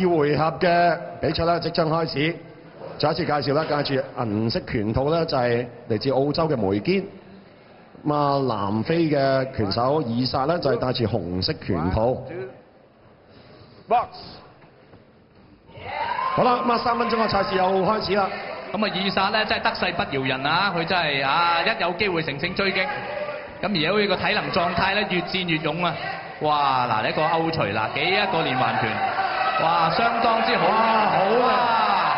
回合嘅比賽咧即將開始。再一次介紹啦，戴住銀色拳套咧就係嚟自澳洲嘅梅堅。咁啊，南非嘅拳手以薩咧就係戴住紅色拳套。Box。好啦，咁啊3分鐘嘅賽事又開始啦。咁啊，以薩咧真係得勢不饒人啊！佢真係啊，一有機會乘勝追擊。咁而家呢個體能狀態咧越戰越勇啊！哇！嗱，呢一個勾捶嗱，幾一個連環拳，哇，相當之好，好啊！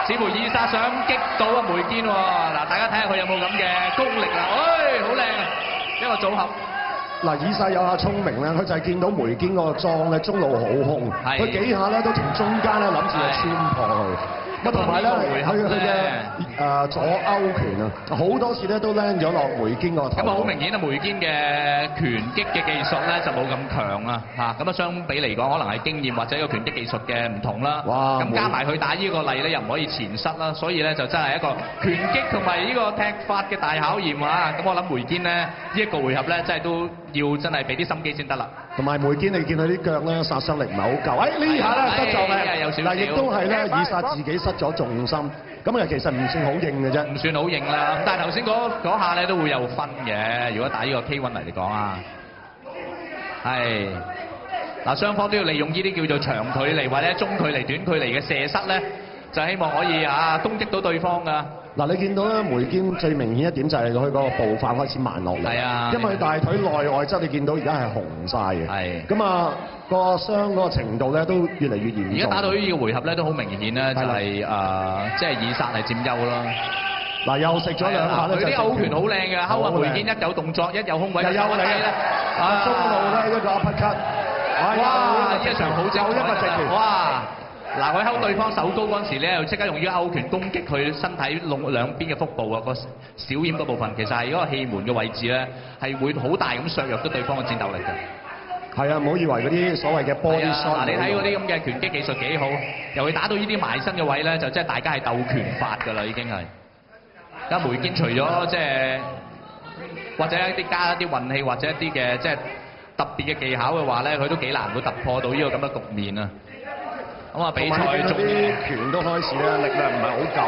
似乎以薩想擊到啊梅堅喎，嗱，大家睇下佢有冇咁嘅功力啦，好靚啊！一個組合。嗱，以薩有下聰明咧，佢就係見到梅堅嗰個裝咧中路好空，佢幾下咧都從中間咧諗住去穿破佢。咁同埋咧，佢嘅左勾拳啊，好多次咧都 land 咗落梅堅個頭。咁啊，好明顯啊，梅堅嘅拳擊嘅技術咧就冇咁強啊，嚇咁啊，相比嚟講，可能係經驗或者個拳擊技術嘅唔同啦。哇！咁加埋佢打呢個例咧，又唔可以前失啦，所以咧就真係一個拳擊同埋呢個踢法嘅大考驗啊！咁我諗梅堅咧呢一個回合咧，真係都要真係俾啲心機先得啦。同埋梅堅，你見佢啲腳咧殺傷力唔係好夠。呢下咧失咗嘅，嗱亦都係咧以薩自己失咗重心。咁啊其實唔算好硬嘅啫，唔算好硬啦。但係頭先嗰下咧都會有分嘅。如果打呢個 K1 嚟講啊，係嗱雙方都要利用呢啲叫做長距離或者中距離、短距離嘅射失咧，就希望可以攻擊到對方㗎。嗱，你見到咧梅堅最明顯一點就係佢嗰個步伐開始慢落嚟。係啊，因為大腿內外側你見到而家係紅晒嘅。係。咁啊個傷嗰個程度咧都越嚟越嚴重。而家打到呢個回合咧都好明顯咧，就係即係以薩係佔優咯。嗱，又食咗兩下咧。佢啲勾拳好靚嘅，睺下梅堅一有動作，一有空位就休你咧。中路咧一個 uppercut。哇！呢一場好正，一個直拳。哇！嗱，佢睺對方手高嗰陣時咧，又即刻用呢個勾拳攻擊佢身體兩邊嘅腹部啊，個小掩嗰部分，其實係嗰個氣門嘅位置咧，係會好大咁削弱咗對方嘅戰鬥力嘅。係啊，唔好以為嗰啲所謂嘅 body shot。嗱，你睇嗰啲咁嘅拳擊技術幾好，尤其打到呢啲埋身嘅位咧，就即係大家係鬥拳法㗎啦，已經係。而家梅堅除咗即係或者一啲加一啲運氣或者一啲嘅即係特別嘅技巧嘅話咧，佢都幾難會突破到呢個咁嘅局面啊！咁啊，比賽中啲拳都開始咧，力量唔係好夠。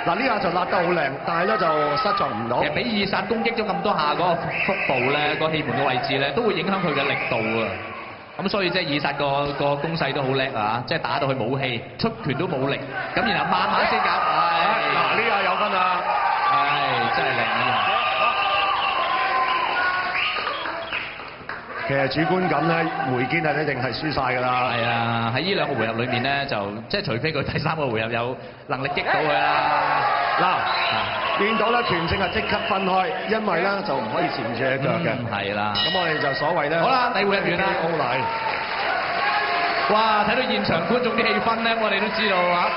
嗱呢下就辣得好靚，但係咧就失狀唔到。其實俾以薩攻擊咗咁多下嗰個腹部咧，個氣門嘅位置咧，都會影響佢嘅力度啊。咁所以即係以薩個攻勢都好叻啊！即係打到佢冇氣，出拳都冇力，咁然後慢慢先搞。嗱呢下有分啊！真係靚呢下。其實主觀感咧，梅堅係一定係輸晒㗎啦。係啊，喺呢兩個回合裏面咧，就即係除非佢第三個回合有能力擊到佢啦。嗱，見到咧拳證係即刻分開，因為咧就唔可以纏住隻腳嘅。係啦。咁我哋就所謂咧。好啦，第二回合完啦。高禮。哇！睇到現場觀眾啲氣氛咧，我哋都知道啊。